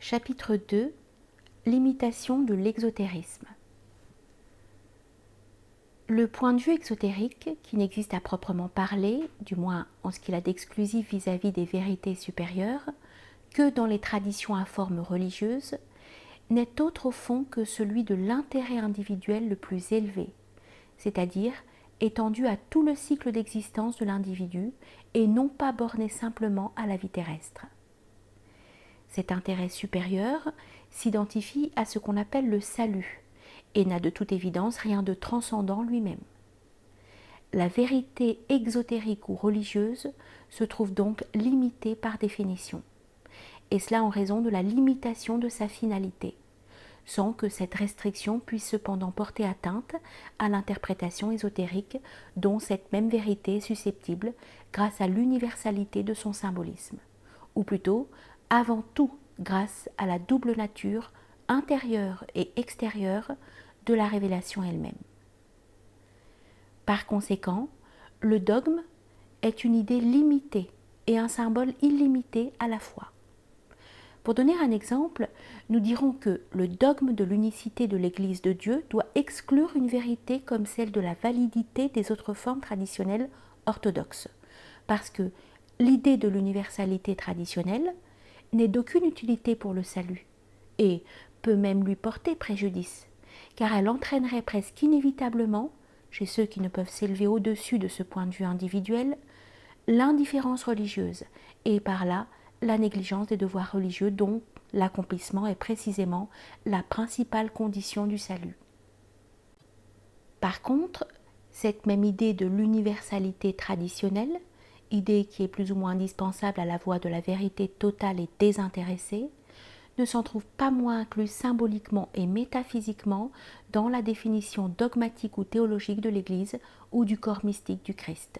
Chapitre 2. L'imitation de l'exotérisme. Le point de vue exotérique, qui n'existe à proprement parler, du moins en ce qu'il a d'exclusif vis-à-vis des vérités supérieures, que dans les traditions à forme religieuse, n'est autre au fond que celui de l'intérêt individuel le plus élevé, c'est-à-dire étendu à tout le cycle d'existence de l'individu et non pas borné simplement à la vie terrestre. Cet intérêt supérieur s'identifie à ce qu'on appelle le salut et n'a de toute évidence rien de transcendant lui-même. La vérité exotérique ou religieuse se trouve donc limitée par définition, et cela en raison de la limitation de sa finalité, sans que cette restriction puisse cependant porter atteinte à l'interprétation ésotérique dont cette même vérité est susceptible grâce à l'universalité de son symbolisme, ou plutôt avant tout grâce à la double nature intérieure et extérieure de la révélation elle-même. Par conséquent, le dogme est une idée limitée et un symbole illimité à la fois. Pour donner un exemple, nous dirons que le dogme de l'unicité de l'Église de Dieu doit exclure une vérité comme celle de la validité des autres formes traditionnelles orthodoxes, parce que l'idée de l'universalité traditionnelle n'est d'aucune utilité pour le salut, et peut même lui porter préjudice, car elle entraînerait presque inévitablement, chez ceux qui ne peuvent s'élever au-dessus de ce point de vue individuel, l'indifférence religieuse, et par là la négligence des devoirs religieux dont l'accomplissement est précisément la principale condition du salut. Par contre, cette même idée de l'universalité traditionnelle, idée qui est plus ou moins indispensable à la voie de la vérité totale et désintéressée, ne s'en trouve pas moins incluse symboliquement et métaphysiquement dans la définition dogmatique ou théologique de l'Église ou du corps mystique du Christ.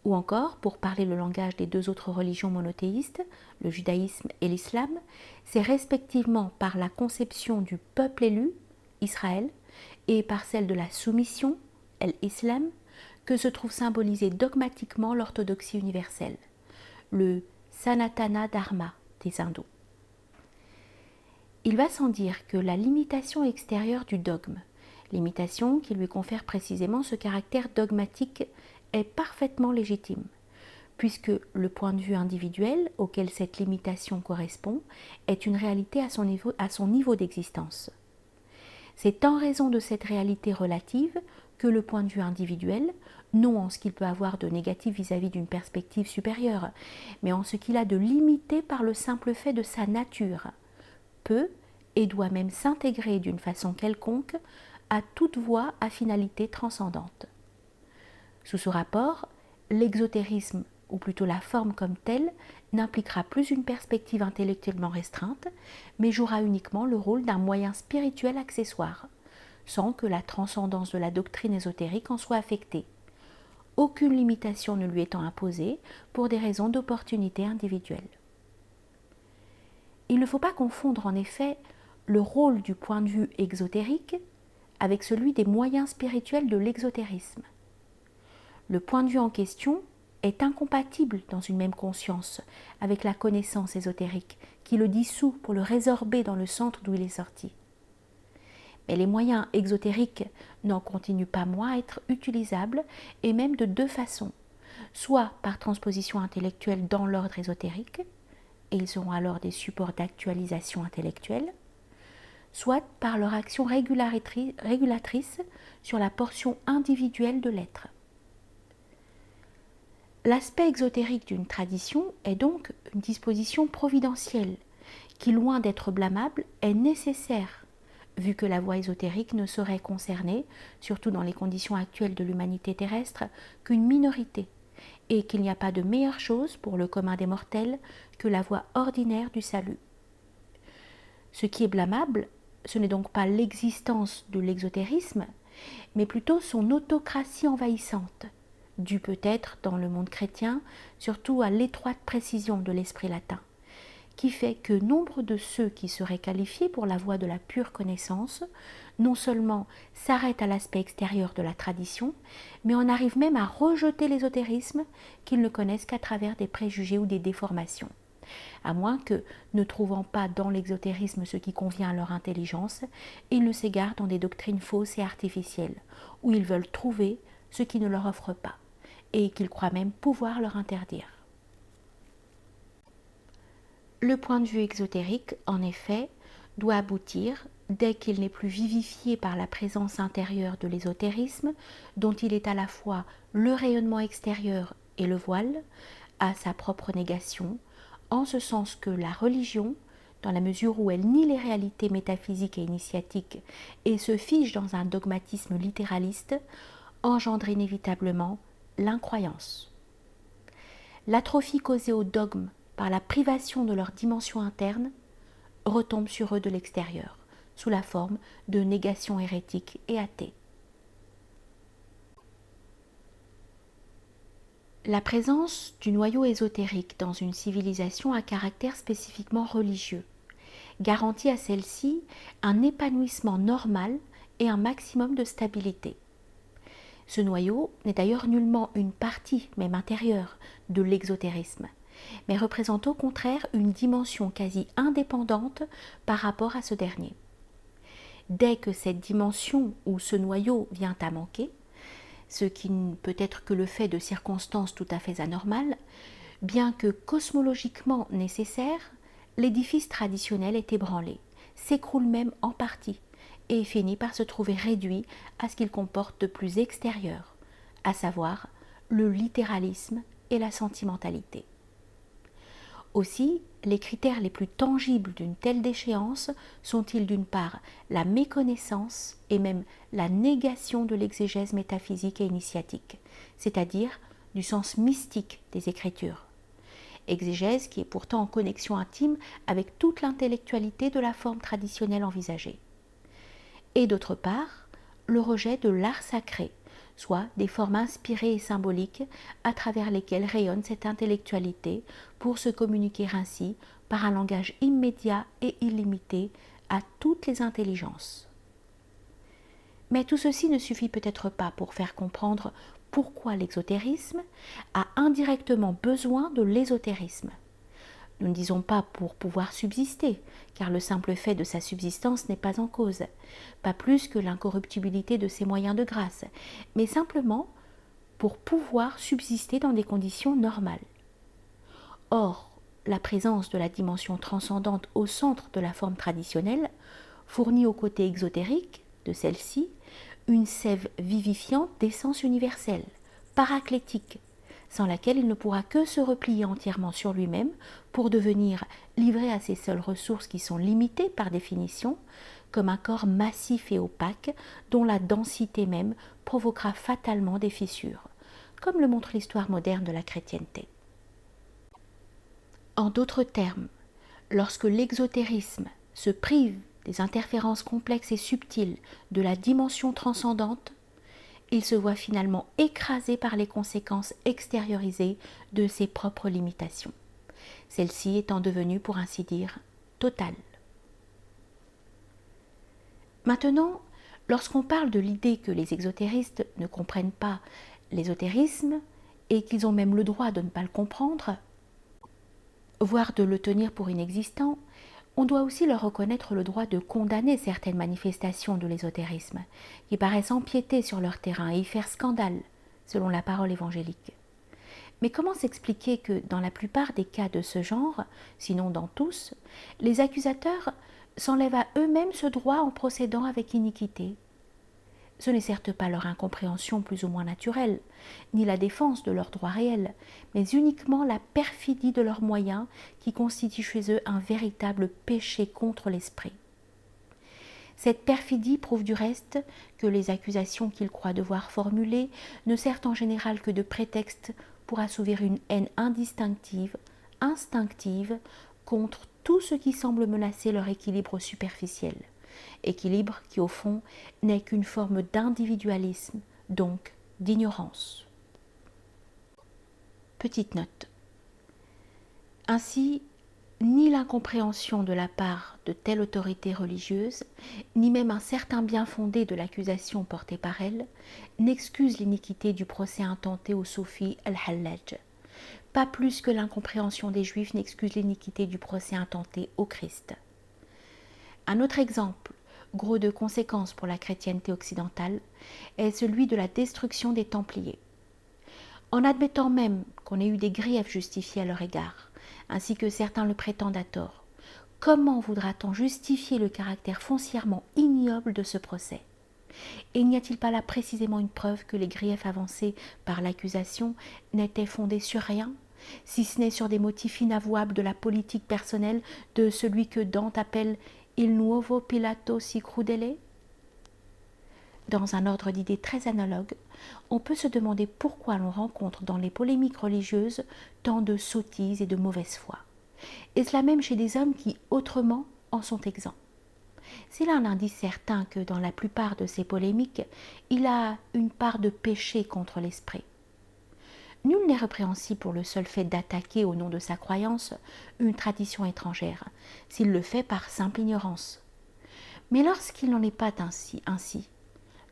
Ou encore, pour parler le langage des deux autres religions monothéistes, le judaïsme et l'islam, c'est respectivement par la conception du peuple élu, Israël, et par celle de la soumission, l'islam, que se trouve symbolisée dogmatiquement l'orthodoxie universelle, le Sanatana Dharma des hindous. Il va sans dire que la limitation extérieure du dogme, limitation qui lui confère précisément ce caractère dogmatique, est parfaitement légitime, puisque le point de vue individuel auquel cette limitation correspond est une réalité à son niveau d'existence. C'est en raison de cette réalité relative que le point de vue individuel, non en ce qu'il peut avoir de négatif vis-à-vis d'une perspective supérieure, mais en ce qu'il a de limité par le simple fait de sa nature, peut et doit même s'intégrer d'une façon quelconque à toute voie à finalité transcendante. Sous ce rapport, l'exotérisme, ou plutôt la forme comme telle, n'impliquera plus une perspective intellectuellement restreinte, mais jouera uniquement le rôle d'un moyen spirituel accessoire, sans que la transcendance de la doctrine ésotérique en soit affectée, aucune limitation ne lui étant imposée pour des raisons d'opportunité individuelle. Il ne faut pas confondre en effet le rôle du point de vue exotérique avec celui des moyens spirituels de l'exotérisme. Le point de vue en question est incompatible dans une même conscience avec la connaissance ésotérique qui le dissout pour le résorber dans le centre d'où il est sorti. Mais les moyens exotériques n'en continuent pas moins à être utilisables et même de deux façons, soit par transposition intellectuelle dans l'ordre ésotérique, et ils seront alors des supports d'actualisation intellectuelle, soit par leur action régulatrice sur la portion individuelle de l'être. L'aspect exotérique d'une tradition est donc une disposition providentielle qui, loin d'être blâmable, est nécessaire, vu que la voie ésotérique ne saurait concerner, surtout dans les conditions actuelles de l'humanité terrestre, qu'une minorité, et qu'il n'y a pas de meilleure chose pour le commun des mortels que la voie ordinaire du salut. Ce qui est blâmable, ce n'est donc pas l'existence de l'exotérisme, mais plutôt son autocratie envahissante, due peut-être dans le monde chrétien surtout à l'étroite précision de l'esprit latin, qui fait que nombre de ceux qui seraient qualifiés pour la voie de la pure connaissance non seulement s'arrêtent à l'aspect extérieur de la tradition, mais en arrivent même à rejeter l'ésotérisme qu'ils ne connaissent qu'à travers des préjugés ou des déformations, à moins que, ne trouvant pas dans l'exotérisme ce qui convient à leur intelligence, ils ne s'égarent dans des doctrines fausses et artificielles, où ils veulent trouver ce qui ne leur offre pas, et qu'ils croient même pouvoir leur interdire. Le point de vue exotérique, en effet, doit aboutir, dès qu'il n'est plus vivifié par la présence intérieure de l'ésotérisme, dont il est à la fois le rayonnement extérieur et le voile, à sa propre négation, en ce sens que la religion, dans la mesure où elle nie les réalités métaphysiques et initiatiques et se fige dans un dogmatisme littéraliste, engendre inévitablement l'incroyance. L'atrophie causée au dogme par la privation de leur dimension interne retombe sur eux de l'extérieur, sous la forme de négation hérétique et athée. La présence du noyau ésotérique dans une civilisation à caractère spécifiquement religieux garantit à celle-ci un épanouissement normal et un maximum de stabilité. Ce noyau n'est d'ailleurs nullement une partie, même intérieure, de l'exotérisme, mais représente au contraire une dimension quasi indépendante par rapport à ce dernier. Dès que cette dimension ou ce noyau vient à manquer, ce qui ne peut être que le fait de circonstances tout à fait anormales, bien que cosmologiquement nécessaire, l'édifice traditionnel est ébranlé, s'écroule même en partie, et finit par se trouver réduit à ce qu'il comporte de plus extérieur, à savoir le littéralisme et la sentimentalité. Aussi, les critères les plus tangibles d'une telle déchéance sont-ils d'une part la méconnaissance et même la négation de l'exégèse métaphysique et initiatique, c'est-à-dire du sens mystique des Écritures. Exégèse qui est pourtant en connexion intime avec toute l'intellectualité de la forme traditionnelle envisagée. Et d'autre part, le rejet de l'art sacré, soit des formes inspirées et symboliques à travers lesquelles rayonne cette intellectualité pour se communiquer ainsi par un langage immédiat et illimité à toutes les intelligences. Mais tout ceci ne suffit peut-être pas pour faire comprendre pourquoi l'exotérisme a indirectement besoin de l'ésotérisme. Nous ne disons pas pour pouvoir subsister, car le simple fait de sa subsistance n'est pas en cause, pas plus que l'incorruptibilité de ses moyens de grâce, mais simplement pour pouvoir subsister dans des conditions normales. Or, la présence de la dimension transcendante au centre de la forme traditionnelle fournit au côté exotérique de celle-ci une sève vivifiante d'essence universelle, paraclétique, sans laquelle il ne pourra que se replier entièrement sur lui-même pour devenir, livré à ses seules ressources qui sont limitées par définition, comme un corps massif et opaque dont la densité même provoquera fatalement des fissures, comme le montre l'histoire moderne de la chrétienté. En d'autres termes, lorsque l'exotérisme se prive des interférences complexes et subtiles de la dimension transcendante, il se voit finalement écrasé par les conséquences extériorisées de ses propres limitations, celles-ci étant devenues, pour ainsi dire, totales. Maintenant, lorsqu'on parle de l'idée que les exotéristes ne comprennent pas l'ésotérisme et qu'ils ont même le droit de ne pas le comprendre, voire de le tenir pour inexistant, on doit aussi leur reconnaître le droit de condamner certaines manifestations de l'ésotérisme, qui paraissent empiéter sur leur terrain et y faire scandale, selon la parole évangélique. Mais comment s'expliquer que, dans la plupart des cas de ce genre, sinon dans tous, les accusateurs s'enlèvent à eux-mêmes ce droit en procédant avec iniquité ? Ce n'est certes pas leur incompréhension plus ou moins naturelle, ni la défense de leurs droits réels, mais uniquement la perfidie de leurs moyens qui constitue chez eux un véritable péché contre l'esprit. Cette perfidie prouve du reste que les accusations qu'ils croient devoir formuler ne servent en général que de prétexte pour assouvir une haine indistinctive, instinctive, contre tout ce qui semble menacer leur équilibre superficiel. Équilibre qui, au fond, n'est qu'une forme d'individualisme, donc d'ignorance. Petite note. Ainsi, ni l'incompréhension de la part de telle autorité religieuse, ni même un certain bien fondé de l'accusation portée par elle, n'excuse l'iniquité du procès intenté au soufi al-Hallaj, pas plus que l'incompréhension des Juifs n'excuse l'iniquité du procès intenté au Christ. Un autre exemple, gros de conséquences pour la chrétienté occidentale, est celui de la destruction des Templiers. En admettant même qu'on ait eu des griefs justifiés à leur égard, ainsi que certains le prétendent à tort, comment voudra-t-on justifier le caractère foncièrement ignoble de ce procès? Et n'y a-t-il pas là précisément une preuve que les griefs avancés par l'accusation n'étaient fondés sur rien, si ce n'est sur des motifs inavouables de la politique personnelle de celui que Dante appelle « il nuovo Pilato si crudele » ? Dans un ordre d'idées très analogue, on peut se demander pourquoi l'on rencontre dans les polémiques religieuses tant de sottises et de mauvaise foi. Et cela même chez des hommes qui, autrement, en sont exempts. C'est là un indice certain que dans la plupart de ces polémiques, il a une part de péché contre l'esprit. Nul n'est répréhensible pour le seul fait d'attaquer au nom de sa croyance une tradition étrangère, s'il le fait par simple ignorance. Mais lorsqu'il n'en est pas ainsi,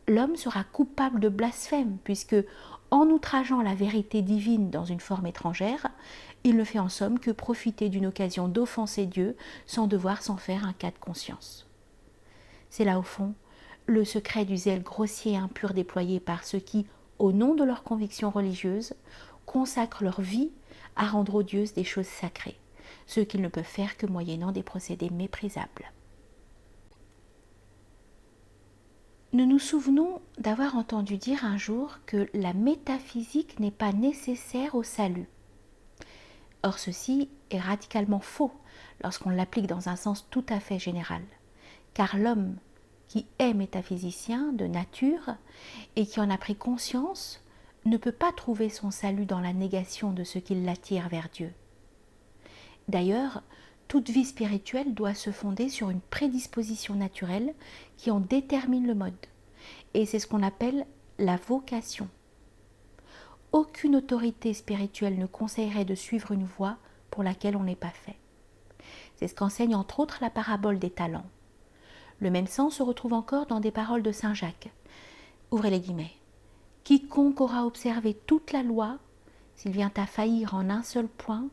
l'homme sera coupable de blasphème, puisque, en outrageant la vérité divine dans une forme étrangère, il ne fait en somme que profiter d'une occasion d'offenser Dieu sans devoir s'en faire un cas de conscience. C'est là, au fond, le secret du zèle grossier et impur déployé par ceux qui, au nom de leurs convictions religieuses, consacrent leur vie à rendre odieuses des choses sacrées, ce qu'ils ne peuvent faire que moyennant des procédés méprisables. Nous nous souvenons d'avoir entendu dire un jour que la métaphysique n'est pas nécessaire au salut. Or ceci est radicalement faux lorsqu'on l'applique dans un sens tout à fait général, car l'homme qui est métaphysicien de nature et qui en a pris conscience ne peut pas trouver son salut dans la négation de ce qui l'attire vers Dieu. D'ailleurs, toute vie spirituelle doit se fonder sur une prédisposition naturelle qui en détermine le mode. Et c'est ce qu'on appelle la vocation. Aucune autorité spirituelle ne conseillerait de suivre une voie pour laquelle on n'est pas fait. C'est ce qu'enseigne entre autres la parabole des talents. Le même sens se retrouve encore dans des paroles de saint Jacques. Ouvrez les guillemets. « Quiconque aura observé toute la loi, s'il vient à faillir en un seul point,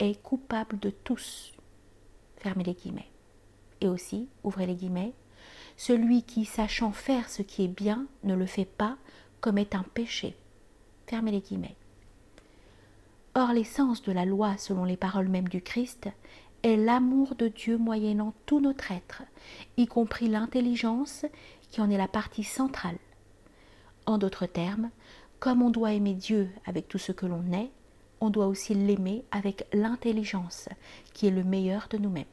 est coupable de tous. » Fermez les guillemets. Et aussi, ouvrez les guillemets, « Celui qui, sachant faire ce qui est bien, ne le fait pas, commet un péché. » Fermez les guillemets. Or, l'essence de la loi, selon les paroles mêmes du Christ, est l'amour de Dieu moyennant tout notre être, y compris l'intelligence qui en est la partie centrale. En d'autres termes, comme on doit aimer Dieu avec tout ce que l'on est, on doit aussi l'aimer avec l'intelligence, qui est le meilleur de nous-mêmes.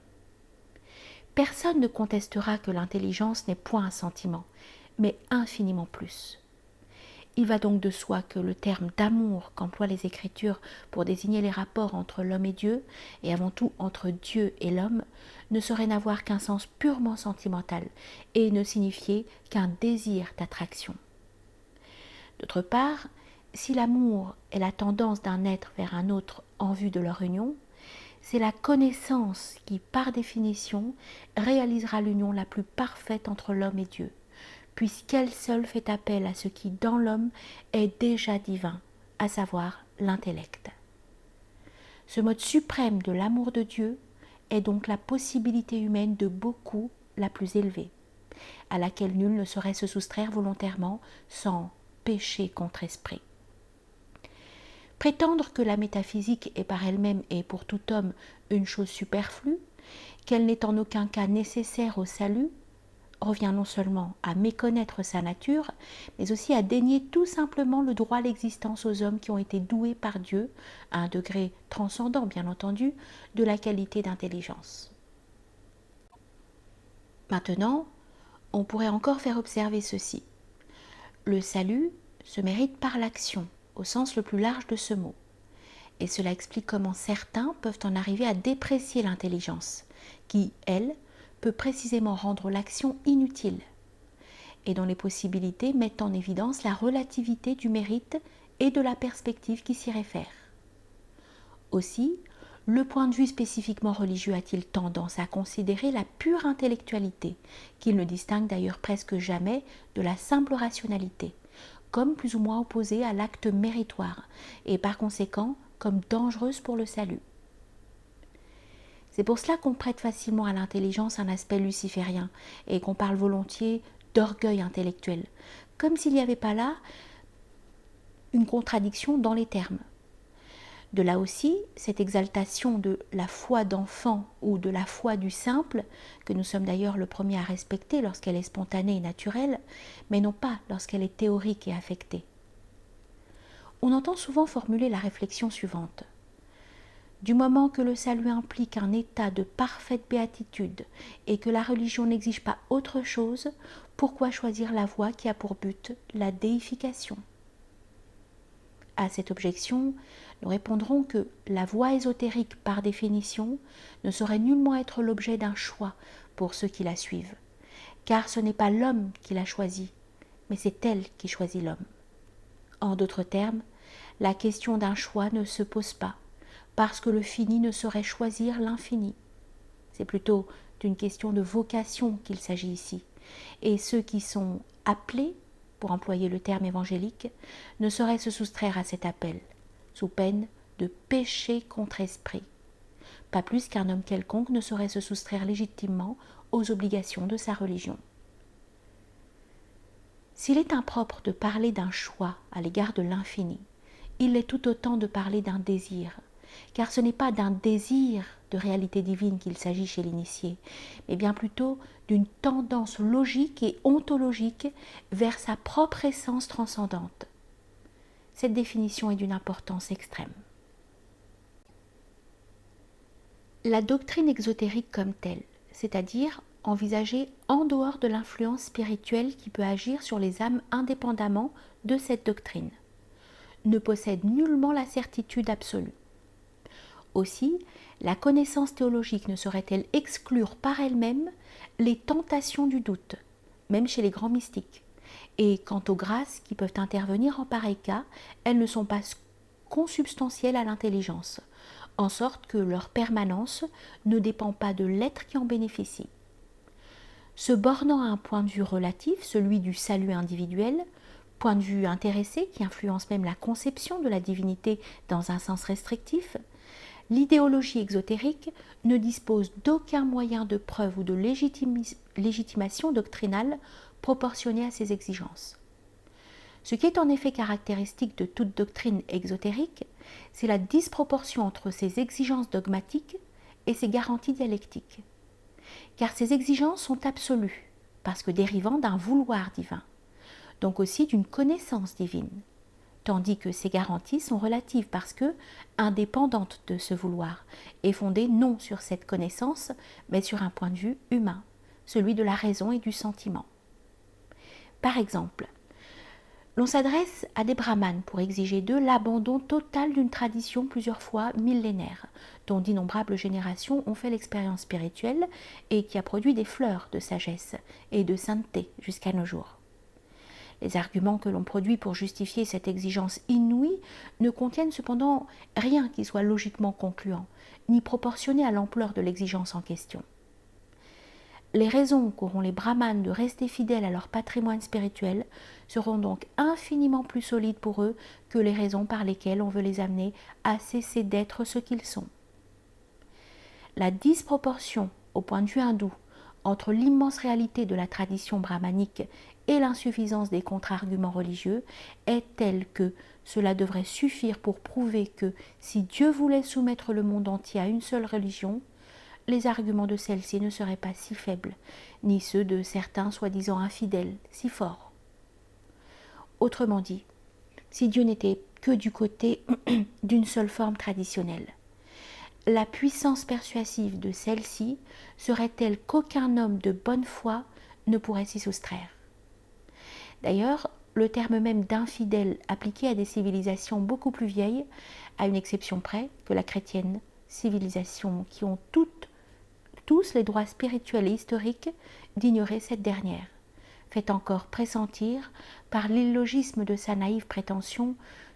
Personne ne contestera que l'intelligence n'est point un sentiment, mais infiniment plus. Il va donc de soi que le terme d'amour qu'emploient les Écritures pour désigner les rapports entre l'homme et Dieu, et avant tout entre Dieu et l'homme, ne saurait n'avoir qu'un sens purement sentimental et ne signifier qu'un désir d'attraction. D'autre part, si l'amour est la tendance d'un être vers un autre en vue de leur union, c'est la connaissance qui, par définition, réalisera l'union la plus parfaite entre l'homme et Dieu, puisqu'elle seule fait appel à ce qui, dans l'homme, est déjà divin, à savoir l'intellect. Ce mode suprême de l'amour de Dieu est donc la possibilité humaine de beaucoup la plus élevée, à laquelle nul ne saurait se soustraire volontairement sans péché contre esprit. Prétendre que la métaphysique est par elle-même et pour tout homme une chose superflue, qu'elle n'est en aucun cas nécessaire au salut, revient non seulement à méconnaître sa nature, mais aussi à dénier tout simplement le droit à l'existence aux hommes qui ont été doués par Dieu, à un degré transcendant bien entendu, de la qualité d'intelligence. Maintenant, on pourrait encore faire observer ceci. Le salut se mérite par l'action, au sens le plus large de ce mot. Et cela explique comment certains peuvent en arriver à déprécier l'intelligence, qui, elle, peut précisément rendre l'action inutile, et dont les possibilités mettent en évidence la relativité du mérite et de la perspective qui s'y réfère. Aussi, le point de vue spécifiquement religieux a-t-il tendance à considérer la pure intellectualité, qu'il ne distingue d'ailleurs presque jamais de la simple rationalité, comme plus ou moins opposée à l'acte méritoire, et par conséquent comme dangereuse pour le salut. C'est pour cela qu'on prête facilement à l'intelligence un aspect luciférien et qu'on parle volontiers d'orgueil intellectuel, comme s'il n'y avait pas là une contradiction dans les termes. De là aussi, cette exaltation de la foi d'enfant ou de la foi du simple, que nous sommes d'ailleurs le premier à respecter lorsqu'elle est spontanée et naturelle, mais non pas lorsqu'elle est théorique et affectée. On entend souvent formuler la réflexion suivante. Du moment que le salut implique un état de parfaite béatitude et que la religion n'exige pas autre chose, pourquoi choisir la voie qui a pour but la déification ? À cette objection, nous répondrons que la voie ésotérique, par définition, ne saurait nullement être l'objet d'un choix pour ceux qui la suivent, car ce n'est pas l'homme qui la choisit, mais c'est elle qui choisit l'homme. En d'autres termes, la question d'un choix ne se pose pas, parce que le fini ne saurait choisir l'infini. C'est plutôt d'une question de vocation qu'il s'agit ici, et ceux qui sont appelés, pour employer le terme évangélique, ne sauraient se soustraire à cet appel, sous peine de pécher contre esprit, pas plus qu'un homme quelconque ne saurait se soustraire légitimement aux obligations de sa religion. S'il est impropre de parler d'un choix à l'égard de l'infini, il l'est tout autant de parler d'un désir, car ce n'est pas d'un désir de réalité divine qu'il s'agit chez l'initié, mais bien plutôt d'une tendance logique et ontologique vers sa propre essence transcendante. Cette définition est d'une importance extrême. La doctrine exotérique comme telle, c'est-à-dire envisagée en dehors de l'influence spirituelle qui peut agir sur les âmes indépendamment de cette doctrine, ne possède nullement la certitude absolue. Aussi, la connaissance théologique ne saurait-elle exclure par elle-même les tentations du doute, même chez les grands mystiques. Et quant aux grâces qui peuvent intervenir en pareil cas, elles ne sont pas consubstantielles à l'intelligence, en sorte que leur permanence ne dépend pas de l'être qui en bénéficie. Se bornant à un point de vue relatif, celui du salut individuel, point de vue intéressé qui influence même la conception de la divinité dans un sens restrictif, l'idéologie exotérique ne dispose d'aucun moyen de preuve ou de légitimation doctrinale proportionnée à ses exigences. Ce qui est en effet caractéristique de toute doctrine exotérique, c'est la disproportion entre ses exigences dogmatiques et ses garanties dialectiques. Car ces exigences sont absolues, parce que dérivant d'un vouloir divin, donc aussi d'une connaissance divine, tandis que ces garanties sont relatives parce que indépendantes de ce vouloir et fondées non sur cette connaissance, mais sur un point de vue humain, celui de la raison et du sentiment. Par exemple, l'on s'adresse à des brahmanes pour exiger d'eux l'abandon total d'une tradition plusieurs fois millénaire, dont d'innombrables générations ont fait l'expérience spirituelle et qui a produit des fleurs de sagesse et de sainteté jusqu'à nos jours. Les arguments que l'on produit pour justifier cette exigence inouïe ne contiennent cependant rien qui soit logiquement concluant, ni proportionné à l'ampleur de l'exigence en question. Les raisons qu'auront les brahmanes de rester fidèles à leur patrimoine spirituel seront donc infiniment plus solides pour eux que les raisons par lesquelles on veut les amener à cesser d'être ce qu'ils sont. La disproportion, au point de vue hindou, entre l'immense réalité de la tradition brahmanique et l'insuffisance des contre-arguments religieux est telle que cela devrait suffire pour prouver que si Dieu voulait soumettre le monde entier à une seule religion, les arguments de celle-ci ne seraient pas si faibles, ni ceux de certains soi-disant infidèles si forts. Autrement dit, si Dieu n'était que du côté d'une seule forme traditionnelle, la puissance persuasive de celle-ci serait telle qu'aucun homme de bonne foi ne pourrait s'y soustraire. D'ailleurs, le terme même d'infidèle appliqué à des civilisations beaucoup plus vieilles, à une exception près que la chrétienne, civilisation qui ont tous les droits spirituels et historiques d'ignorer cette dernière, fait encore pressentir, par l'illogisme de sa naïve prétention,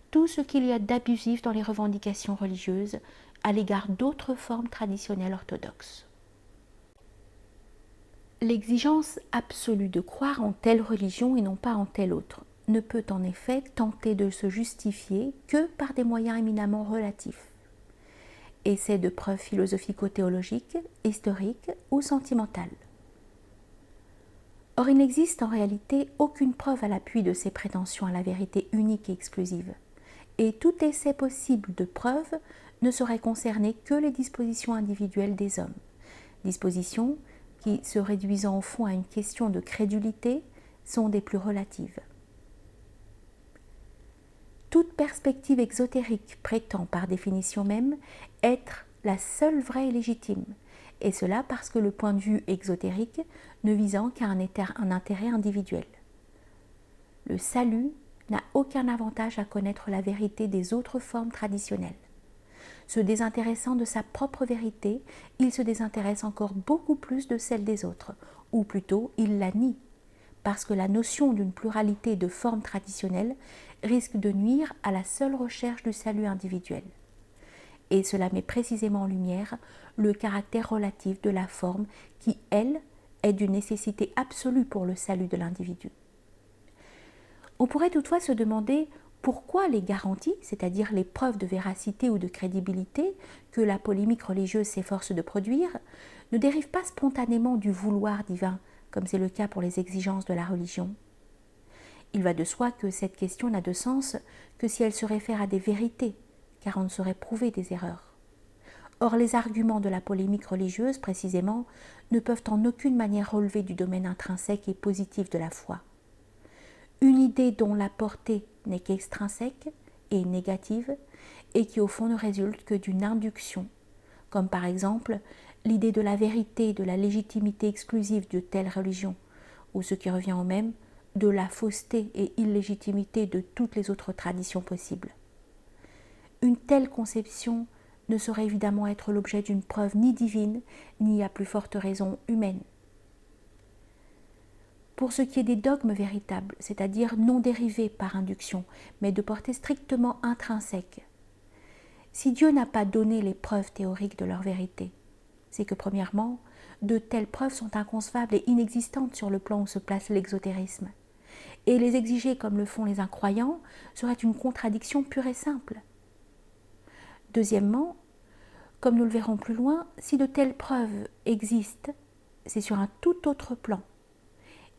tout ce qu'il y a d'abusif dans les revendications religieuses à l'égard d'autres formes traditionnelles orthodoxes. L'exigence absolue de croire en telle religion et non pas en telle autre ne peut en effet tenter de se justifier que par des moyens éminemment relatifs. Essais de preuves philosophico-théologiques, historiques ou sentimentales. Or, il n'existe en réalité aucune preuve à l'appui de ces prétentions à la vérité unique et exclusive, et tout essai possible de preuve ne saurait concerner que les dispositions individuelles des hommes, dispositions qui, se réduisant au fond à une question de crédulité, sont des plus relatives. Toute perspective exotérique prétend par définition même être la seule vraie et légitime, et cela parce que le point de vue exotérique ne visant qu'à un intérêt individuel. Le salut n'a aucun avantage à connaître la vérité des autres formes traditionnelles. Se désintéressant de sa propre vérité, il se désintéresse encore beaucoup plus de celle des autres, ou plutôt il la nie, parce que la notion d'une pluralité de formes traditionnelles risque de nuire à la seule recherche du salut individuel. Et cela met précisément en lumière le caractère relatif de la forme qui, elle, est d'une nécessité absolue pour le salut de l'individu. On pourrait toutefois se demander pourquoi les garanties, c'est-à-dire les preuves de véracité ou de crédibilité que la polémique religieuse s'efforce de produire, ne dérivent pas spontanément du vouloir divin, comme c'est le cas pour les exigences de la religion. Il va de soi que cette question n'a de sens que si elle se réfère à des vérités, car on ne saurait prouver des erreurs. Or, les arguments de la polémique religieuse, précisément, ne peuvent en aucune manière relever du domaine intrinsèque et positif de la foi. Une idée dont la portée n'est qu'extrinsèque et négative, et qui au fond ne résulte que d'une induction, comme par exemple l'idée de la vérité et de la légitimité exclusive de telle religion, ou ce qui revient au même, de la fausseté et illégitimité de toutes les autres traditions possibles. Une telle conception ne saurait évidemment être l'objet d'une preuve ni divine, ni à plus forte raison humaine. Pour ce qui est des dogmes véritables, c'est-à-dire non dérivés par induction, mais de portée strictement intrinsèque, si Dieu n'a pas donné les preuves théoriques de leur vérité, c'est que premièrement, de telles preuves sont inconcevables et inexistantes sur le plan où se place l'exotérisme. Et les exiger comme le font les incroyants serait une contradiction pure et simple. Deuxièmement, comme nous le verrons plus loin, si de telles preuves existent, c'est sur un tout autre plan.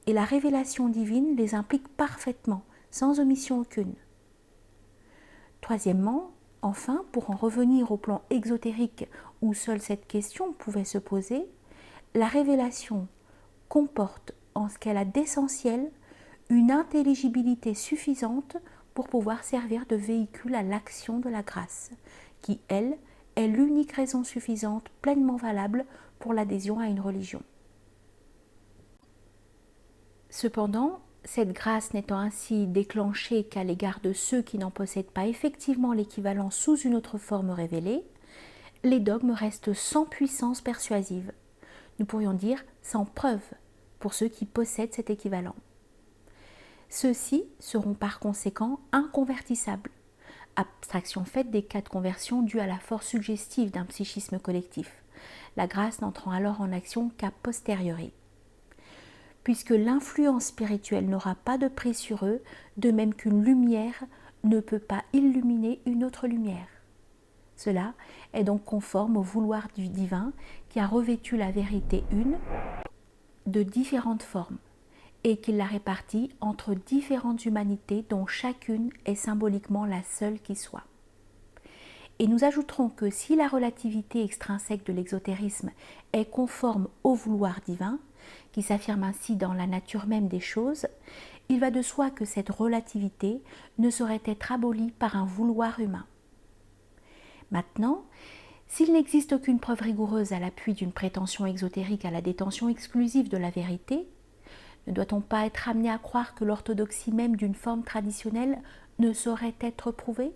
Et la révélation divine les implique parfaitement, sans omission aucune. Troisièmement, enfin, pour en revenir au plan exotérique où seule cette question pouvait se poser, la révélation comporte en ce qu'elle a d'essentiel une intelligibilité suffisante pour pouvoir servir de véhicule à l'action de la grâce, qui, elle, est l'unique raison suffisante pleinement valable pour l'adhésion à une religion. Cependant, cette grâce n'étant ainsi déclenchée qu'à l'égard de ceux qui n'en possèdent pas effectivement l'équivalent sous une autre forme révélée, les dogmes restent sans puissance persuasive, nous pourrions dire sans preuve, pour ceux qui possèdent cet équivalent. Ceux-ci seront par conséquent inconvertissables, abstraction faite des cas de conversion dus à la force suggestive d'un psychisme collectif, la grâce n'entrant alors en action qu'a posteriori. Puisque l'influence spirituelle n'aura pas de prise sur eux, de même qu'une lumière ne peut pas illuminer une autre lumière. Cela est donc conforme au vouloir du divin qui a revêtu la vérité une de différentes formes et qui l'a répartie entre différentes humanités dont chacune est symboliquement la seule qui soit. Et nous ajouterons que si la relativité extrinsèque de l'exotérisme est conforme au vouloir divin, qui s'affirme ainsi dans la nature même des choses, il va de soi que cette relativité ne saurait être abolie par un vouloir humain. Maintenant, s'il n'existe aucune preuve rigoureuse à l'appui d'une prétention exotérique à la détention exclusive de la vérité, ne doit-on pas être amené à croire que l'orthodoxie même d'une forme traditionnelle ne saurait être prouvée ?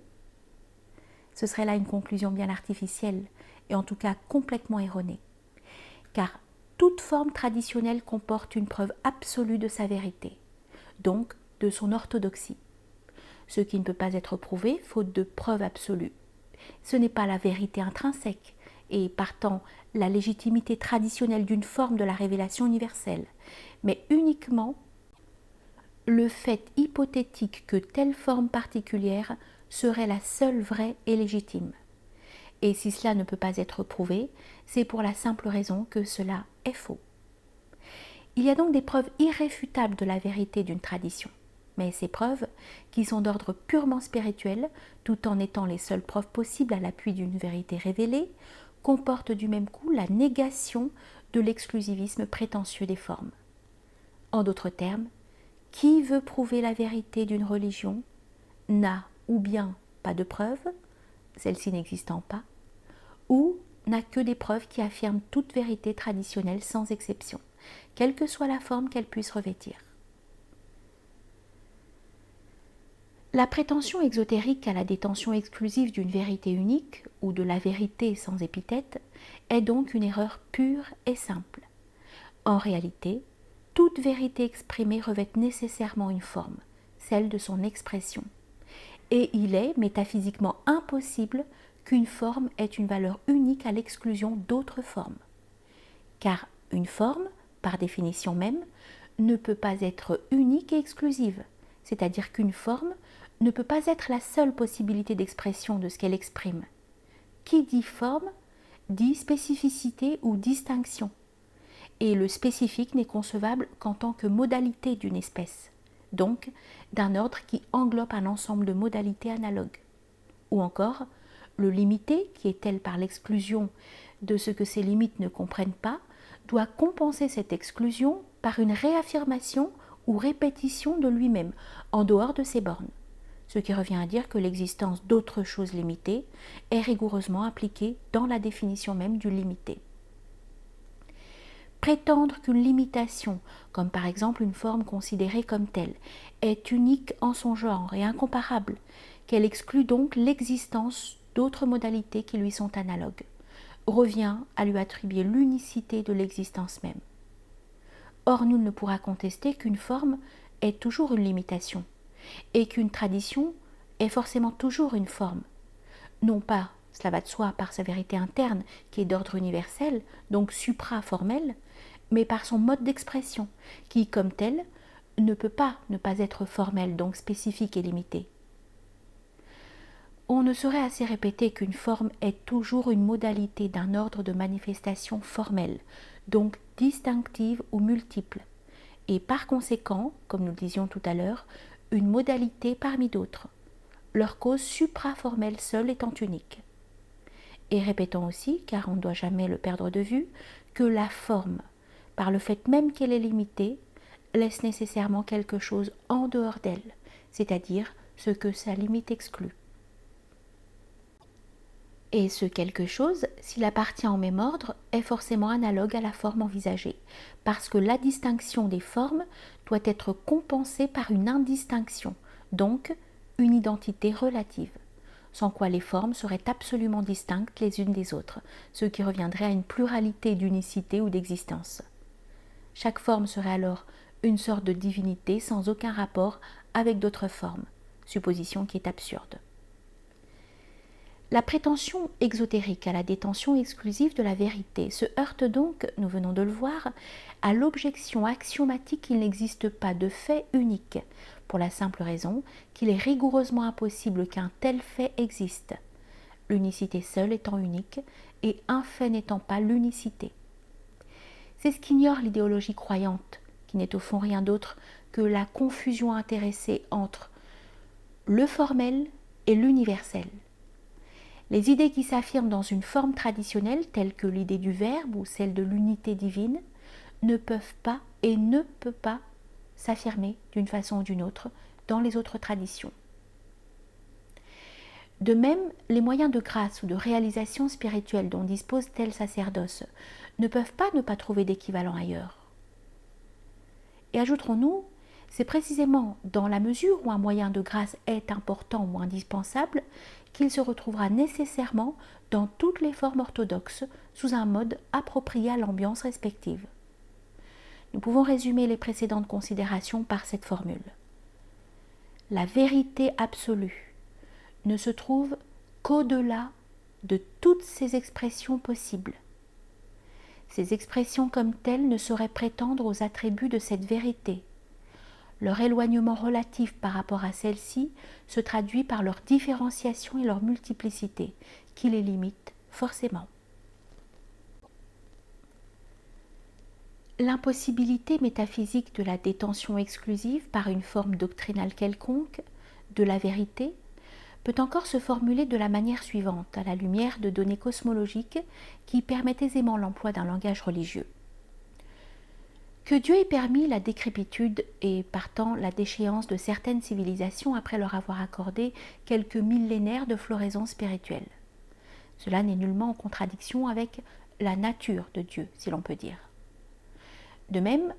Ce serait là une conclusion bien artificielle et en tout cas complètement erronée, car toute forme traditionnelle comporte une preuve absolue de sa vérité, donc de son orthodoxie, ce qui ne peut pas être prouvé faute de preuve absolue. Ce n'est pas la vérité intrinsèque et partant la légitimité traditionnelle d'une forme de la révélation universelle, mais uniquement le fait hypothétique que telle forme particulière serait la seule vraie et légitime. Et si cela ne peut pas être prouvé, c'est pour la simple raison que cela est faux. Il y a donc des preuves irréfutables de la vérité d'une tradition. Mais ces preuves, qui sont d'ordre purement spirituel, tout en étant les seules preuves possibles à l'appui d'une vérité révélée, comportent du même coup la négation de l'exclusivisme prétentieux des formes. En d'autres termes, qui veut prouver la vérité d'une religion n'a ou bien pas de preuves, celle-ci n'existant pas, ou n'a que des preuves qui affirment toute vérité traditionnelle sans exception, quelle que soit la forme qu'elle puisse revêtir. La prétention exotérique à la détention exclusive d'une vérité unique, ou de la vérité sans épithète, est donc une erreur pure et simple. En réalité, toute vérité exprimée revêt nécessairement une forme, celle de son expression. Et il est métaphysiquement impossible qu'une forme ait une valeur unique à l'exclusion d'autres formes. Car une forme, par définition même, ne peut pas être unique et exclusive, c'est-à-dire qu'une forme ne peut pas être la seule possibilité d'expression de ce qu'elle exprime. Qui dit forme, dit spécificité ou distinction. Et le spécifique n'est concevable qu'en tant que modalité d'une espèce, donc d'un ordre qui englobe un ensemble de modalités analogues. Ou encore, le limité, qui est tel par l'exclusion de ce que ces limites ne comprennent pas, doit compenser cette exclusion par une réaffirmation ou répétition de lui-même, en dehors de ses bornes. Ce qui revient à dire que l'existence d'autres choses limitées est rigoureusement appliquée dans la définition même du limité. Prétendre qu'une limitation, comme par exemple une forme considérée comme telle, est unique en son genre et incomparable, qu'elle exclut donc l'existence d'autres modalités qui lui sont analogues, revient à lui attribuer l'unicité de l'existence même. Or, nul ne pourra contester qu'une forme est toujours une limitation, et qu'une tradition est forcément toujours une forme. Non pas, cela va de soi, par sa vérité interne, qui est d'ordre universel, donc supra-formel, mais par son mode d'expression, qui, comme tel, ne peut pas ne pas être formel, donc spécifique et limité. On ne saurait assez répéter qu'une forme est toujours une modalité d'un ordre de manifestation formelle, donc distinctive ou multiple, et par conséquent, comme nous le disions tout à l'heure, une modalité parmi d'autres, leur cause supraformelle seule étant unique. Et répétons aussi, car on ne doit jamais le perdre de vue, que la forme, par le fait même qu'elle est limitée, laisse nécessairement quelque chose en dehors d'elle, c'est-à-dire ce que sa limite exclut. Et ce quelque chose, s'il appartient au même ordre, est forcément analogue à la forme envisagée, parce que la distinction des formes doit être compensée par une indistinction, donc une identité relative, sans quoi les formes seraient absolument distinctes les unes des autres, ce qui reviendrait à une pluralité d'unicité ou d'existence. Chaque forme serait alors une sorte de divinité sans aucun rapport avec d'autres formes, supposition qui est absurde. La prétention exotérique à la détention exclusive de la vérité se heurte donc, nous venons de le voir, à l'objection axiomatique qu'il n'existe pas de fait unique, pour la simple raison qu'il est rigoureusement impossible qu'un tel fait existe, l'unicité seule étant unique et un fait n'étant pas l'unicité. C'est ce qu'ignore l'idéologie croyante, qui n'est au fond rien d'autre que la confusion intéressée entre le formel et l'universel. Les idées qui s'affirment dans une forme traditionnelle, telle que l'idée du Verbe ou celle de l'unité divine, ne peuvent pas et ne peuvent pas s'affirmer d'une façon ou d'une autre dans les autres traditions. De même, les moyens de grâce ou de réalisation spirituelle dont dispose tel sacerdoce ne peuvent pas ne pas trouver d'équivalent ailleurs. Et ajouterons-nous, c'est précisément dans la mesure où un moyen de grâce est important ou indispensable qu'il se retrouvera nécessairement dans toutes les formes orthodoxes sous un mode approprié à l'ambiance respective. Nous pouvons résumer les précédentes considérations par cette formule. La vérité absolue ne se trouve qu'au-delà de toutes ces expressions possibles. Ces expressions comme telles ne sauraient prétendre aux attributs de cette vérité. Leur éloignement relatif par rapport à celles-ci se traduit par leur différenciation et leur multiplicité, qui les limitent forcément. L'impossibilité métaphysique de la détention exclusive par une forme doctrinale quelconque de la vérité peut encore se formuler de la manière suivante, à la lumière de données cosmologiques qui permettent aisément l'emploi d'un langage religieux. Que Dieu ait permis la décrépitude et partant la déchéance de certaines civilisations après leur avoir accordé quelques millénaires de floraison spirituelle. Cela n'est nullement en contradiction avec la nature de Dieu, si l'on peut dire. De même,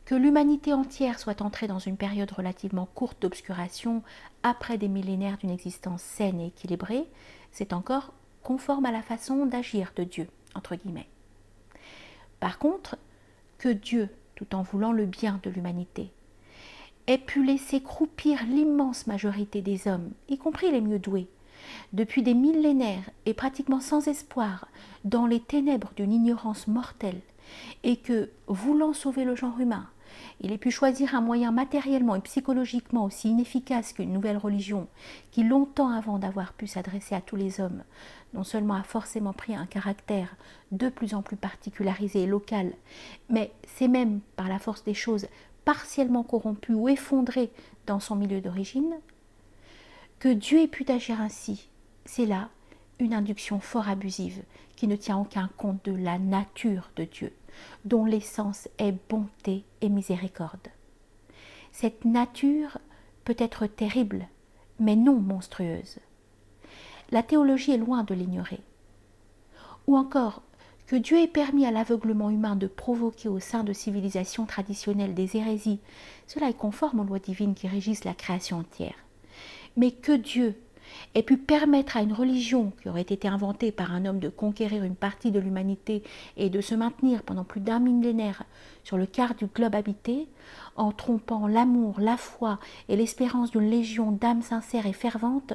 que l'humanité entière soit entrée dans une période relativement courte d'obscuration après des millénaires d'une existence saine et équilibrée, c'est encore conforme à la façon d'agir de Dieu, entre guillemets. Par contre, que Dieu, tout en voulant le bien de l'humanité, ait pu laisser croupir l'immense majorité des hommes, y compris les mieux doués, depuis des millénaires et pratiquement sans espoir, dans les ténèbres d'une ignorance mortelle, et que, voulant sauver le genre humain, il ait pu choisir un moyen matériellement et psychologiquement aussi inefficace qu'une nouvelle religion, qui longtemps avant d'avoir pu s'adresser à tous les hommes, non seulement a forcément pris un caractère de plus en plus particularisé et local, mais s'est même, par la force des choses, partiellement corrompu ou effondré dans son milieu d'origine, que Dieu ait pu agir ainsi, c'est là une induction fort abusive qui ne tient aucun compte de la nature de Dieu, dont l'essence est bonté et miséricorde. Cette nature peut être terrible, mais non monstrueuse. La théologie est loin de l'ignorer. Ou encore, que Dieu ait permis à l'aveuglement humain de provoquer au sein de civilisations traditionnelles des hérésies, cela est conforme aux lois divines qui régissent la création entière. Mais que Dieu ait pu permettre à une religion qui aurait été inventée par un homme de conquérir une partie de l'humanité et de se maintenir pendant plus d'un millénaire sur le quart du globe habité, en trompant l'amour, la foi et l'espérance d'une légion d'âmes sincères et ferventes,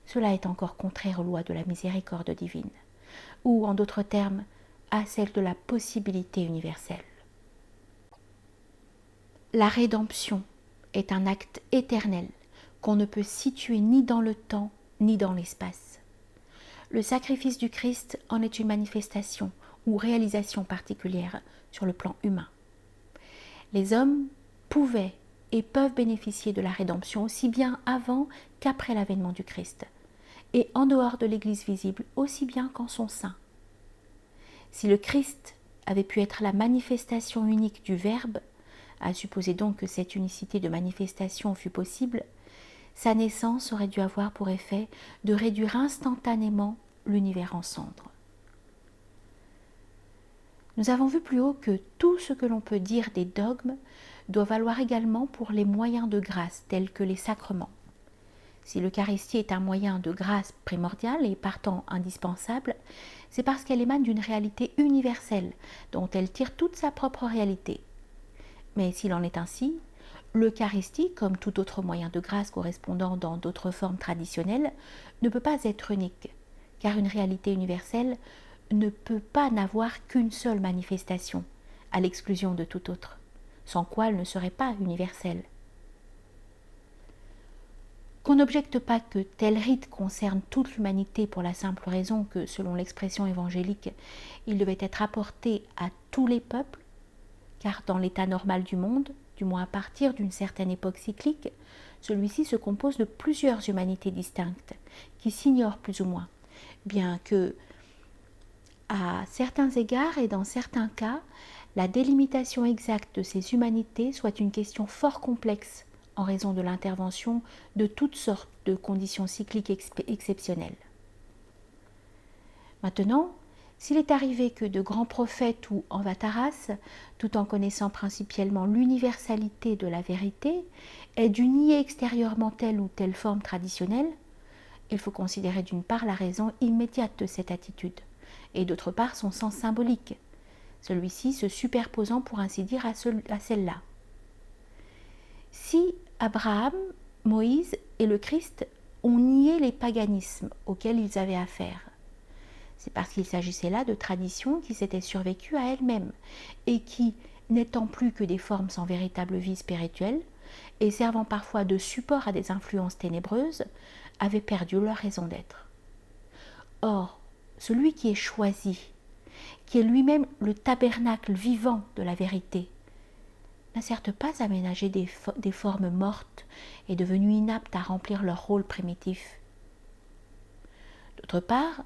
cela est encore contraire aux lois de la miséricorde divine, ou, en d'autres termes, à celle de la possibilité universelle. La rédemption est un acte éternel qu'on ne peut situer ni dans le temps ni dans l'espace. Le sacrifice du Christ en est une manifestation ou réalisation particulière sur le plan humain. Les hommes pouvaient et peuvent bénéficier de la rédemption aussi bien avant qu'après l'avènement du Christ, et en dehors de l'Église visible aussi bien qu'en son sein. Si le Christ avait pu être la manifestation unique du Verbe, à supposer donc que cette unicité de manifestation fût possible, sa naissance aurait dû avoir pour effet de réduire instantanément l'univers en cendres. Nous avons vu plus haut que tout ce que l'on peut dire des dogmes doit valoir également pour les moyens de grâce tels que les sacrements. Si l'Eucharistie est un moyen de grâce primordial et partant indispensable, c'est parce qu'elle émane d'une réalité universelle dont elle tire toute sa propre réalité. Mais s'il en est ainsi, l'Eucharistie, comme tout autre moyen de grâce correspondant dans d'autres formes traditionnelles, ne peut pas être unique, car une réalité universelle ne peut pas n'avoir qu'une seule manifestation, à l'exclusion de toute autre, sans quoi elle ne serait pas universelle. Qu'on n'objecte pas que tel rite concerne toute l'humanité pour la simple raison que, selon l'expression évangélique, il devait être apporté à tous les peuples, car dans l'état normal du monde, du moins à partir d'une certaine époque cyclique, celui-ci se compose de plusieurs humanités distinctes, qui s'ignorent plus ou moins, bien que, à certains égards et dans certains cas, la délimitation exacte de ces humanités soit une question fort complexe en raison de l'intervention de toutes sortes de conditions cycliques exceptionnelles. Maintenant, s'il est arrivé que de grands prophètes ou avataras, tout en connaissant principalement l'universalité de la vérité, aient dû nier extérieurement telle ou telle forme traditionnelle, il faut considérer d'une part la raison immédiate de cette attitude, et d'autre part son sens symbolique, celui-ci se superposant pour ainsi dire à celle-là. Si Abraham, Moïse et le Christ ont nié les paganismes auxquels ils avaient affaire, c'est parce qu'il s'agissait là de traditions qui s'étaient survécues à elles-mêmes et qui, n'étant plus que des formes sans véritable vie spirituelle, et servant parfois de support à des influences ténébreuses, avaient perdu leur raison d'être. Or, celui qui est choisi, qui est lui-même le tabernacle vivant de la vérité, n'a certes pas aménagé des formes mortes et devenues inaptes à remplir leur rôle primitif. D'autre part,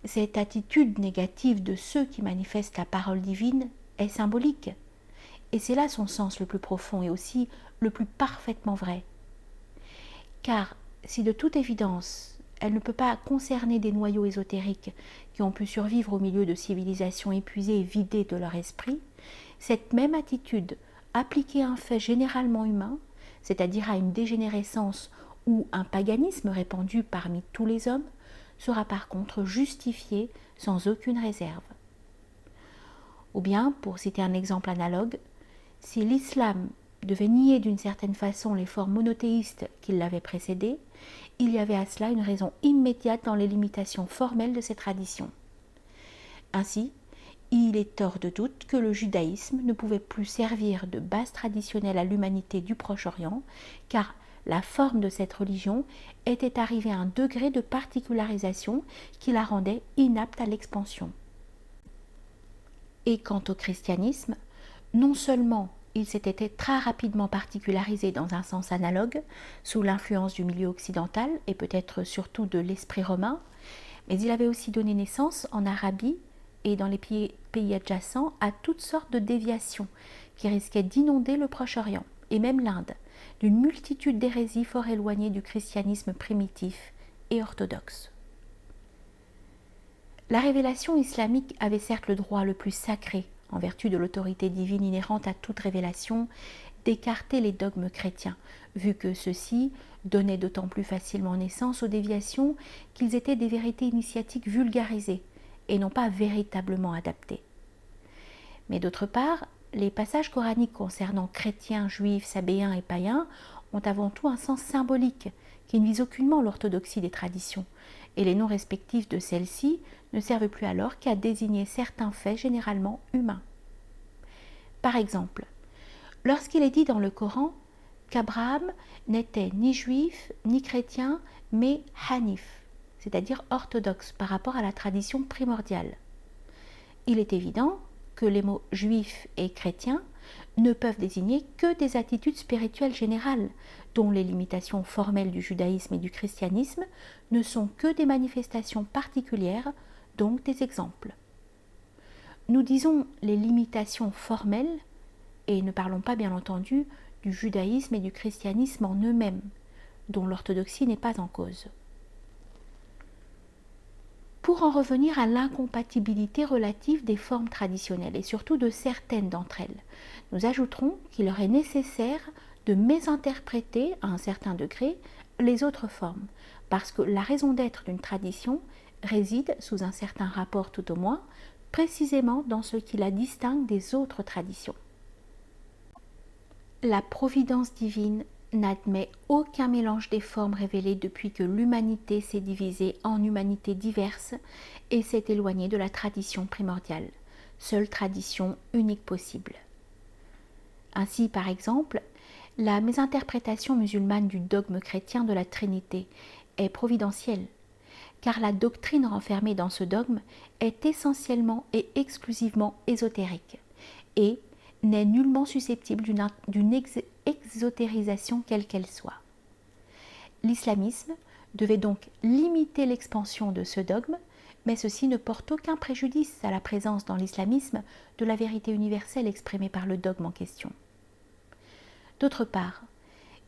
cette attitude négative de ceux qui manifestent la parole divine est symbolique, et c'est là son sens le plus profond et aussi le plus parfaitement vrai. Car si de toute évidence, elle ne peut pas concerner des noyaux ésotériques qui ont pu survivre au milieu de civilisations épuisées et vidées de leur esprit, cette même attitude appliquée à un fait généralement humain, c'est-à-dire à une dégénérescence ou un paganisme répandu parmi tous les hommes, sera par contre justifiée sans aucune réserve. Ou bien, pour citer un exemple analogue, si l'islam devait nier d'une certaine façon les formes monothéistes qui l'avaient précédé, il y avait à cela une raison immédiate dans les limitations formelles de ces traditions. Ainsi, il est hors de doute que le judaïsme ne pouvait plus servir de base traditionnelle à l'humanité du Proche-Orient, car la forme de cette religion était arrivée à un degré de particularisation qui la rendait inapte à l'expansion. Et quant au christianisme, non seulement il s'était très rapidement particularisé dans un sens analogue, sous l'influence du milieu occidental et peut-être surtout de l'esprit romain, mais il avait aussi donné naissance en Arabie et dans les pays adjacents à toutes sortes de déviations qui risquaient d'inonder le Proche-Orient et même l'Inde, d'une multitude d'hérésies fort éloignées du christianisme primitif et orthodoxe. La révélation islamique avait certes le droit le plus sacré, en vertu de l'autorité divine inhérente à toute révélation, d'écarter les dogmes chrétiens, vu que ceux-ci donnaient d'autant plus facilement naissance aux déviations qu'ils étaient des vérités initiatiques vulgarisées et non pas véritablement adaptées. Mais d'autre part, les passages coraniques concernant chrétiens, juifs, sabéens et païens ont avant tout un sens symbolique qui ne vise aucunement l'orthodoxie des traditions, et les noms respectifs de celles-ci ne servent plus alors qu'à désigner certains faits généralement humains. Par exemple, lorsqu'il est dit dans le Coran qu'Abraham n'était ni juif ni chrétien, mais hanif, c'est-à-dire orthodoxe par rapport à la tradition primordiale, il est évident que les mots juif et chrétien ne peuvent désigner que des attitudes spirituelles générales, dont les limitations formelles du judaïsme et du christianisme ne sont que des manifestations particulières, donc des exemples. Nous disons les limitations formelles, et ne parlons pas bien entendu du judaïsme et du christianisme en eux-mêmes, dont l'orthodoxie n'est pas en cause. Pour en revenir à l'incompatibilité relative des formes traditionnelles et surtout de certaines d'entre elles, nous ajouterons qu'il leur est nécessaire de mésinterpréter à un certain degré les autres formes, parce que la raison d'être d'une tradition réside, sous un certain rapport tout au moins, précisément dans ce qui la distingue des autres traditions. La providence divine n'admet aucun mélange des formes révélées depuis que l'humanité s'est divisée en humanités diverses et s'est éloignée de la tradition primordiale, seule tradition unique possible. Ainsi, par exemple, la mésinterprétation musulmane du dogme chrétien de la Trinité est providentielle, car la doctrine renfermée dans ce dogme est essentiellement et exclusivement ésotérique et n'est nullement susceptible d'une exotérisation quelle qu'elle soit. L'islamisme devait donc limiter l'expansion de ce dogme, mais ceci ne porte aucun préjudice à la présence dans l'islamisme de la vérité universelle exprimée par le dogme en question. D'autre part,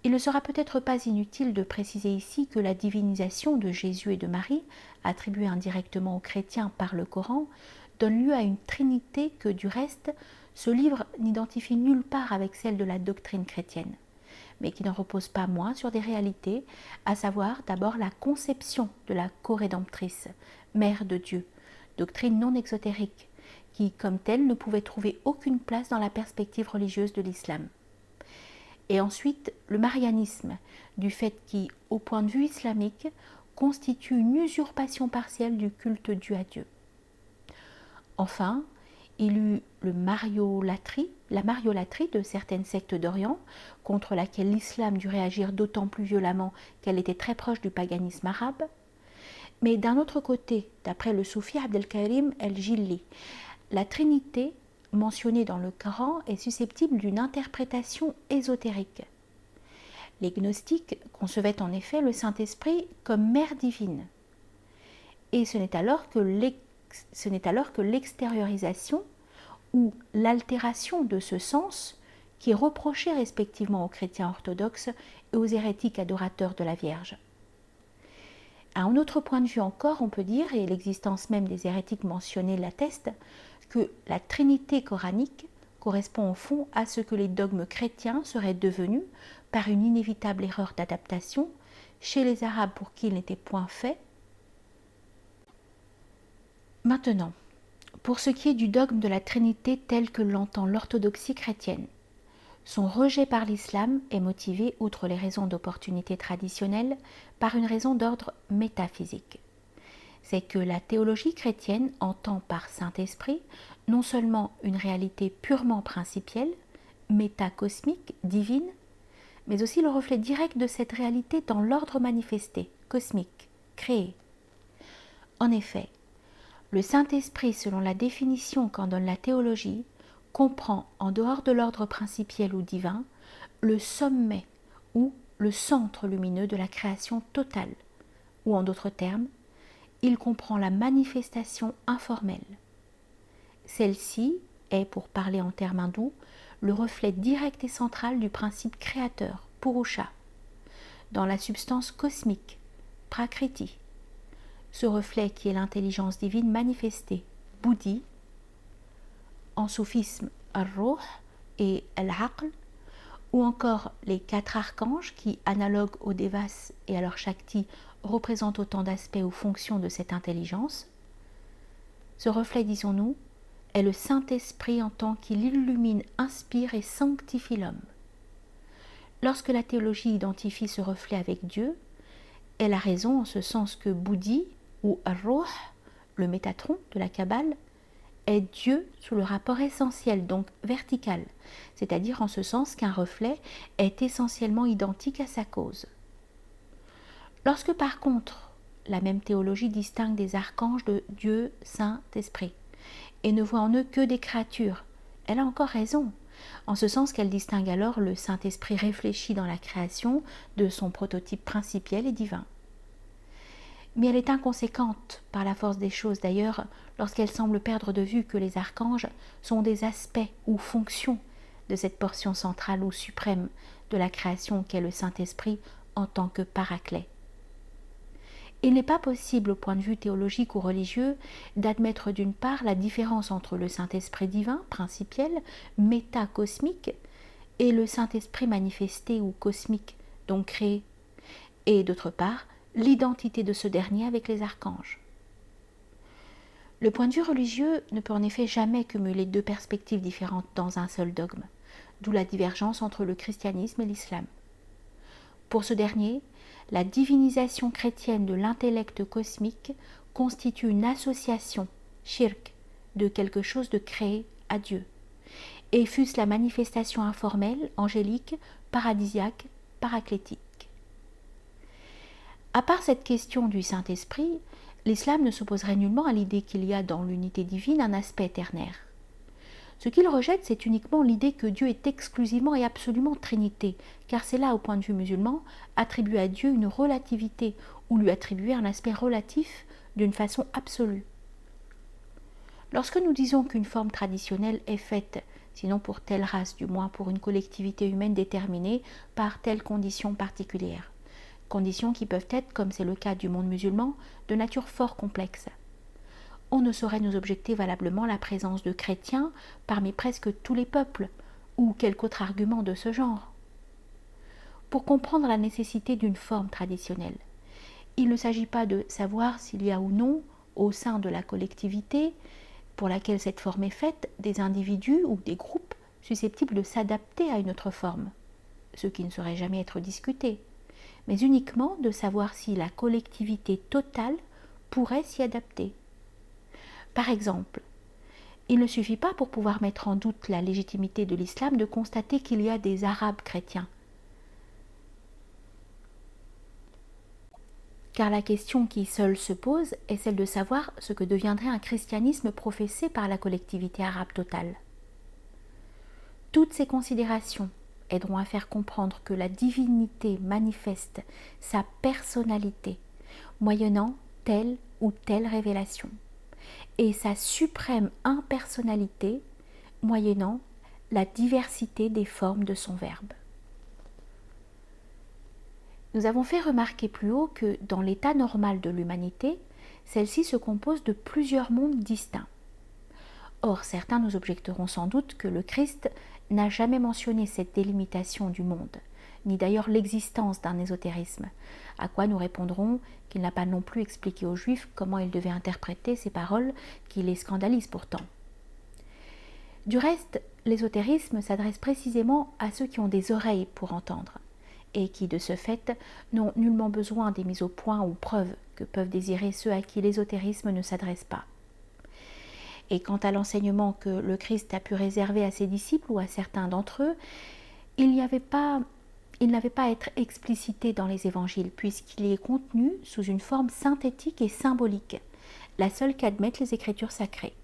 il ne sera peut-être pas inutile de préciser ici que la divinisation de Jésus et de Marie, attribuée indirectement aux chrétiens par le Coran, donne lieu à une trinité que, du reste, ce livre n'identifie nulle part avec celle de la doctrine chrétienne, mais qui ne repose pas moins sur des réalités, à savoir d'abord la conception de la corédemptrice, mère de Dieu, doctrine non exotérique, qui, comme telle, ne pouvait trouver aucune place dans la perspective religieuse de l'islam. Et ensuite, le marianisme, du fait qui, au point de vue islamique, constitue une usurpation partielle du culte dû à Dieu. Enfin, il eut la mariolâtrie de certaines sectes d'Orient, contre laquelle l'islam dut réagir d'autant plus violemment qu'elle était très proche du paganisme arabe. Mais d'un autre côté, d'après le soufi Abdelkarim el-Jilli, la Trinité mentionnée dans le Coran est susceptible d'une interprétation ésotérique. Les gnostiques concevaient en effet le Saint-Esprit comme mère divine. Et ce n'est alors que l'extériorisation ou l'altération de ce sens qui est reprochée respectivement aux chrétiens orthodoxes et aux hérétiques adorateurs de la Vierge. À un autre point de vue encore, on peut dire, et l'existence même des hérétiques mentionnés l'atteste, que la Trinité coranique correspond au fond à ce que les dogmes chrétiens seraient devenus par une inévitable erreur d'adaptation chez les Arabes pour qui il n'était point fait. Maintenant, pour ce qui est du dogme de la Trinité tel que l'entend l'orthodoxie chrétienne, son rejet par l'islam est motivé, outre les raisons d'opportunité traditionnelle, par une raison d'ordre métaphysique. C'est que la théologie chrétienne entend par Saint-Esprit non seulement une réalité purement principielle, métacosmique, divine, mais aussi le reflet direct de cette réalité dans l'ordre manifesté, cosmique, créé. En effet, le Saint-Esprit, selon la définition qu'en donne la théologie, comprend, en dehors de l'ordre principiel ou divin, le sommet ou le centre lumineux de la création totale, ou en d'autres termes, il comprend la manifestation informelle. Celle-ci est, pour parler en termes hindous, le reflet direct et central du principe créateur, Purusha, dans la substance cosmique, Prakriti. Ce reflet qui est l'intelligence divine manifestée, Buddhi, en soufisme Ar-Ruh et Al-Aql, ou encore les 4 archanges qui, analogues aux Devas et à leur Shakti, représentent autant d'aspects ou fonctions de cette intelligence. Ce reflet, disons-nous, est le Saint-Esprit en tant qu'il illumine, inspire et sanctifie l'homme. Lorsque la théologie identifie ce reflet avec Dieu, elle a raison en ce sens que Buddhi ou Ar-Ruh, le Métatron de la Kabbale, est Dieu sous le rapport essentiel, donc vertical, c'est-à-dire en ce sens qu'un reflet est essentiellement identique à sa cause. Lorsque par contre, la même théologie distingue des archanges de Dieu, Saint-Esprit, et ne voit en eux que des créatures, elle a encore raison, en ce sens qu'elle distingue alors le Saint-Esprit réfléchi dans la création de son prototype principiel et divin. Mais elle est inconséquente par la force des choses d'ailleurs lorsqu'elle semble perdre de vue que les archanges sont des aspects ou fonctions de cette portion centrale ou suprême de la création qu'est le Saint-Esprit en tant que paraclet. Il n'est pas possible au point de vue théologique ou religieux d'admettre d'une part la différence entre le Saint-Esprit divin, principiel, métacosmique, et le Saint-Esprit manifesté ou cosmique, donc créé, et d'autre part l'identité de ce dernier avec les archanges. Le point de vue religieux ne peut en effet jamais cumuler 2 perspectives différentes dans un seul dogme, d'où la divergence entre le christianisme et l'islam. Pour ce dernier, la divinisation chrétienne de l'intellect cosmique constitue une association, shirk, de quelque chose de créé à Dieu, et fût-ce la manifestation informelle, angélique, paradisiaque, paraclétique. À part cette question du Saint-Esprit, l'islam ne s'opposerait nullement à l'idée qu'il y a dans l'unité divine un aspect ternaire. Ce qu'il rejette, c'est uniquement l'idée que Dieu est exclusivement et absolument Trinité, car c'est là, au point de vue musulman, attribuer à Dieu une relativité, ou lui attribuer un aspect relatif d'une façon absolue. Lorsque nous disons qu'une forme traditionnelle est faite, sinon pour telle race, du moins pour une collectivité humaine déterminée, par telle condition particulière, conditions qui peuvent être, comme c'est le cas du monde musulman, de nature fort complexe. On ne saurait nous objecter valablement la présence de chrétiens parmi presque tous les peuples, ou quelque autre argument de ce genre. Pour comprendre la nécessité d'une forme traditionnelle, il ne s'agit pas de savoir s'il y a ou non, au sein de la collectivité pour laquelle cette forme est faite, des individus ou des groupes susceptibles de s'adapter à une autre forme, ce qui ne saurait jamais être discuté, mais uniquement de savoir si la collectivité totale pourrait s'y adapter. Par exemple, Il ne suffit pas pour pouvoir mettre en doute la légitimité de l'islam de constater qu'il y a des Arabes chrétiens. Car la question qui seule se pose est celle de savoir ce que deviendrait un christianisme professé par la collectivité arabe totale. Toutes ces considérations aideront à faire comprendre que la divinité manifeste sa personnalité, moyennant telle ou telle révélation, et sa suprême impersonnalité, moyennant la diversité des formes de son verbe. Nous avons fait remarquer plus haut que dans l'état normal de l'humanité, celle-ci se compose de plusieurs mondes distincts. Or, certains nous objecteront sans doute que le Christ n'a jamais mentionné cette délimitation du monde, ni d'ailleurs l'existence d'un ésotérisme, à quoi nous répondrons qu'il n'a pas non plus expliqué aux Juifs comment ils devaient interpréter ces paroles qui les scandalisent pourtant. Du reste, l'ésotérisme s'adresse précisément à ceux qui ont des oreilles pour entendre, et qui, de ce fait, n'ont nullement besoin des mises au point ou preuves que peuvent désirer ceux à qui l'ésotérisme ne s'adresse pas. Et quant à l'enseignement que le Christ a pu réserver à ses disciples ou à certains d'entre eux, il n'avait pas à être explicité dans les évangiles, puisqu'il y est contenu sous une forme synthétique et symbolique, la seule qu'admettent les Écritures sacrées.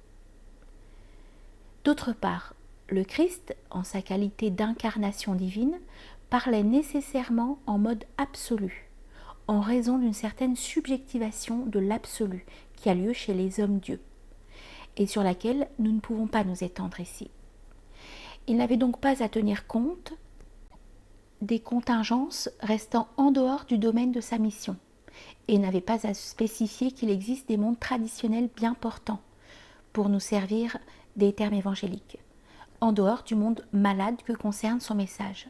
D'autre part, le Christ, en sa qualité d'incarnation divine, parlait nécessairement en mode absolu, en raison d'une certaine subjectivation de l'absolu qui a lieu chez les hommes-dieux, et sur laquelle nous ne pouvons pas nous étendre ici. Il n'avait donc pas à tenir compte des contingences restant en dehors du domaine de sa mission, et n'avait pas à spécifier qu'il existe des mondes traditionnels bien portants, pour nous servir des termes évangéliques, en dehors du monde malade que concerne son message.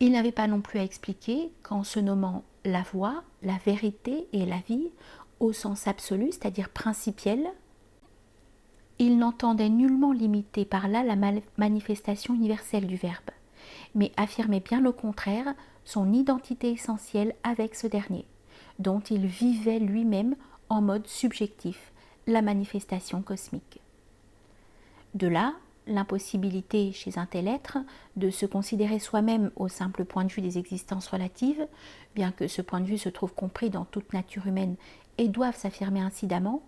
Il n'avait pas non plus à expliquer qu'en se nommant la voie, la vérité et la vie, au sens absolu, c'est-à-dire principiel, il n'entendait nullement limiter par là la manifestation universelle du Verbe, mais affirmait bien le contraire son identité essentielle avec ce dernier, dont il vivait lui-même en mode subjectif, la manifestation cosmique. De là, l'impossibilité chez un tel être de se considérer soi-même au simple point de vue des existences relatives, bien que ce point de vue se trouve compris dans toute nature humaine et doive s'affirmer incidemment,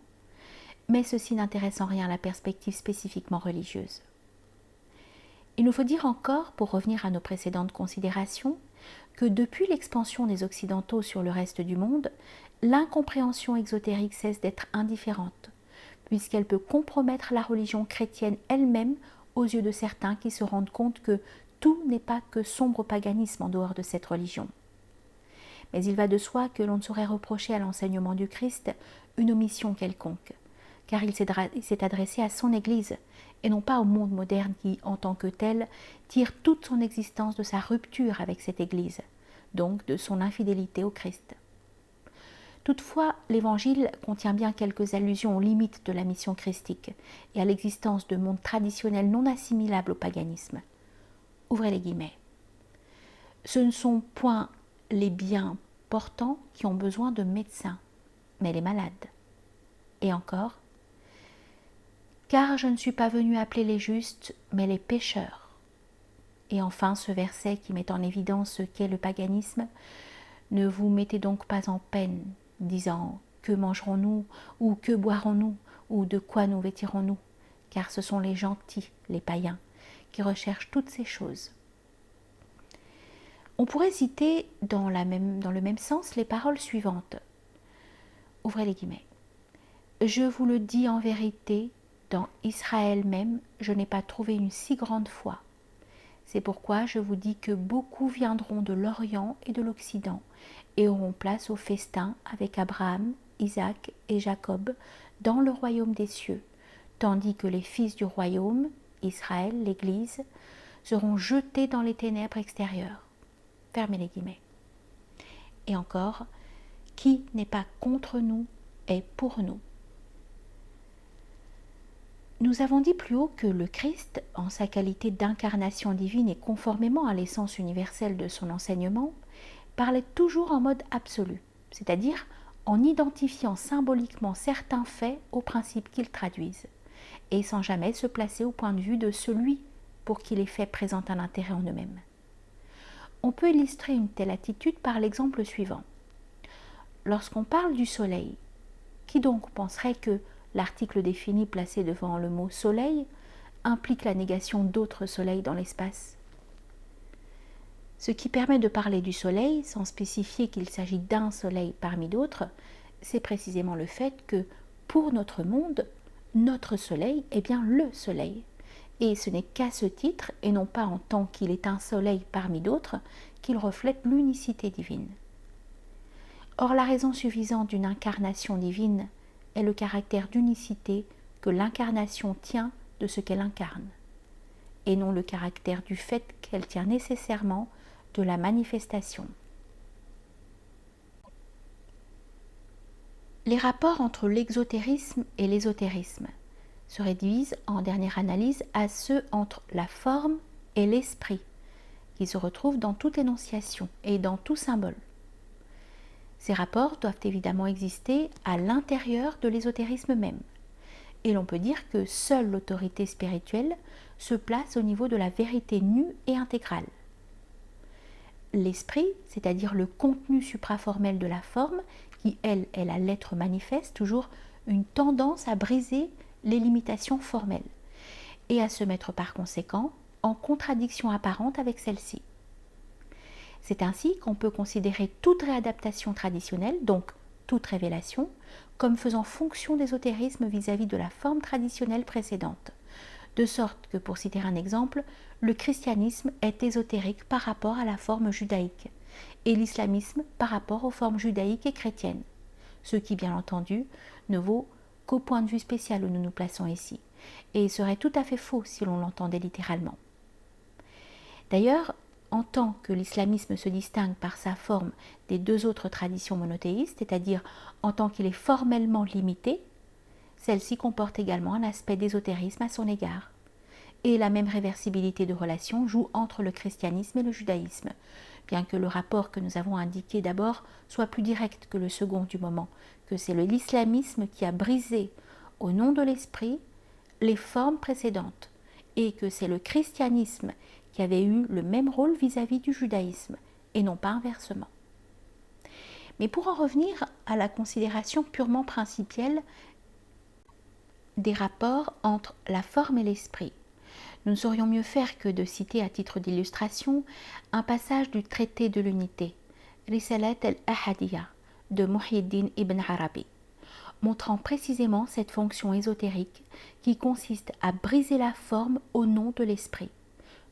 mais ceci n'intéresse en rien la perspective spécifiquement religieuse. Il nous faut dire encore, pour revenir à nos précédentes considérations, que depuis l'expansion des Occidentaux sur le reste du monde, l'incompréhension exotérique cesse d'être indifférente, puisqu'elle peut compromettre la religion chrétienne elle-même aux yeux de certains qui se rendent compte que tout n'est pas que sombre paganisme en dehors de cette religion. Mais il va de soi que l'on ne saurait reprocher à l'enseignement du Christ une omission quelconque, car il s'est adressé à son Église, et non pas au monde moderne qui, en tant que tel, tire toute son existence de sa rupture avec cette Église, donc de son infidélité au Christ. Toutefois, l'Évangile contient bien quelques allusions aux limites de la mission christique et à l'existence de mondes traditionnels non assimilables au paganisme. Ouvrez les guillemets. Ce ne sont point les bien portants qui ont besoin de médecins, mais les malades. Et encore, car je ne suis pas venu appeler les justes, mais les pécheurs. Et enfin, ce verset qui met en évidence ce qu'est le paganisme, ne vous mettez donc pas en peine, disant que mangerons-nous, ou que boirons-nous, ou de quoi nous vêtirons-nous, car ce sont les gentils, les païens, qui recherchent toutes ces choses. On pourrait citer dans le même sens les paroles suivantes. Ouvrez les guillemets. Je vous le dis en vérité, dans Israël même, je n'ai pas trouvé une si grande foi. C'est pourquoi je vous dis que beaucoup viendront de l'Orient et de l'Occident et auront place au festin avec Abraham, Isaac et Jacob dans le royaume des cieux, tandis que les fils du royaume, Israël, l'Église, seront jetés dans les ténèbres extérieures. Fermez les guillemets. Et encore, qui n'est pas contre nous est pour nous. Nous avons dit plus haut que le Christ, en sa qualité d'incarnation divine et conformément à l'essence universelle de son enseignement, parlait toujours en mode absolu, c'est-à-dire en identifiant symboliquement certains faits aux principes qu'ils traduisent, et sans jamais se placer au point de vue de celui pour qui les faits présentent un intérêt en eux-mêmes. On peut illustrer une telle attitude par l'exemple suivant. Lorsqu'on parle du soleil, qui donc penserait que l'article défini placé devant le mot soleil implique la négation d'autres soleils dans l'espace? Ce qui permet de parler du soleil sans spécifier qu'il s'agit d'un soleil parmi d'autres, c'est précisément le fait que, pour notre monde, notre soleil est bien le soleil. Et ce n'est qu'à ce titre, et non pas en tant qu'il est un soleil parmi d'autres, qu'il reflète l'unicité divine. Or, la raison suffisante d'une incarnation divine est le caractère d'unicité que l'incarnation tient de ce qu'elle incarne, et non le caractère du fait qu'elle tient nécessairement de la manifestation. Les rapports entre l'exotérisme et l'ésotérisme se réduisent en dernière analyse à ceux entre la forme et l'esprit, qui se retrouvent dans toute énonciation et dans tout symbole. Ces rapports doivent évidemment exister à l'intérieur de l'ésotérisme même, et l'on peut dire que seule l'autorité spirituelle se place au niveau de la vérité nue et intégrale. L'esprit, c'est-à-dire le contenu supraformel de la forme, qui elle est la lettre manifeste, toujours une tendance à briser les limitations formelles et à se mettre par conséquent en contradiction apparente avec celle-ci. C'est ainsi qu'on peut considérer toute réadaptation traditionnelle, donc toute révélation, comme faisant fonction d'ésotérisme vis-à-vis de la forme traditionnelle précédente, de sorte que, pour citer un exemple, le christianisme est ésotérique par rapport à la forme judaïque, et l'islamisme par rapport aux formes judaïques et chrétiennes, ce qui, bien entendu, ne vaut qu'au point de vue spécial où nous nous plaçons ici, et serait tout à fait faux si l'on l'entendait littéralement. D'ailleurs, en tant que l'islamisme se distingue par sa forme des deux autres traditions monothéistes, c'est-à-dire en tant qu'il est formellement limité, celle-ci comporte également un aspect d'ésotérisme à son égard. Et la même réversibilité de relation joue entre le christianisme et le judaïsme, bien que le rapport que nous avons indiqué d'abord soit plus direct que le second du moment, que c'est l'islamisme qui a brisé, au nom de l'esprit, les formes précédentes, et que c'est le christianisme qui avait eu le même rôle vis-à-vis du judaïsme, et non pas inversement. Mais pour en revenir à la considération purement principielle des rapports entre la forme et l'esprit, nous ne saurions mieux faire que de citer à titre d'illustration un passage du traité de l'unité, Risalat al-Ahadiyya, de Muhyiddin ibn Arabi, montrant précisément cette fonction ésotérique qui consiste à briser la forme au nom de l'esprit,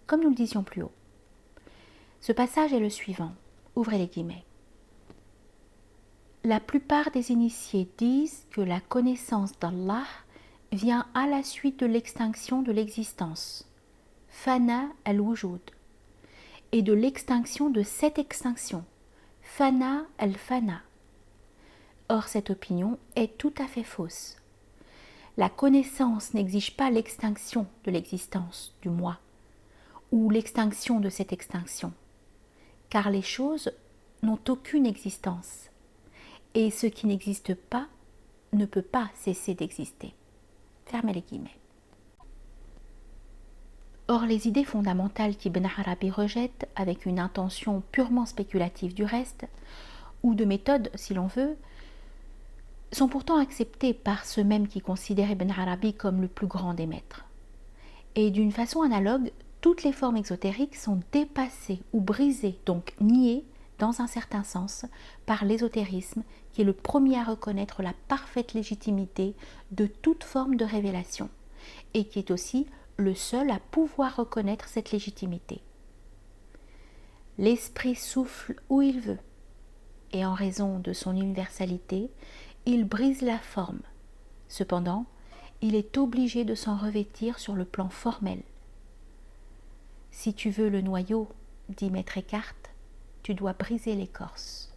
comme nous le disions plus haut. Ce passage est le suivant, ouvrez les guillemets. La plupart des initiés disent que la connaissance d'Allah vient à la suite de l'extinction de l'existence, Fana al-Wujud, et de l'extinction de cette extinction, Fana al-Fana. Or, cette opinion est tout à fait fausse. La connaissance n'exige pas l'extinction de l'existence du moi, ou l'extinction de cette extinction, car les choses n'ont aucune existence, et ce qui n'existe pas ne peut pas cesser d'exister. Fermez les guillemets. Or, les idées fondamentales qu'Ibn Arabi rejette, avec une intention purement spéculative du reste, ou de méthode si l'on veut, sont pourtant acceptées par ceux mêmes qui considèrent Ibn Arabi comme le plus grand des maîtres. Et d'une façon analogue, toutes les formes exotériques sont dépassées ou brisées, donc niées, dans un certain sens, par l'ésotérisme, qui est le premier à reconnaître la parfaite légitimité de toute forme de révélation, et qui est aussi le seul à pouvoir reconnaître cette légitimité. L'esprit souffle où il veut, et en raison de son universalité, il brise la forme. Cependant, il est obligé de s'en revêtir sur le plan formel. Si tu veux le noyau, dit Maître Eckhart, tu dois briser l'écorce.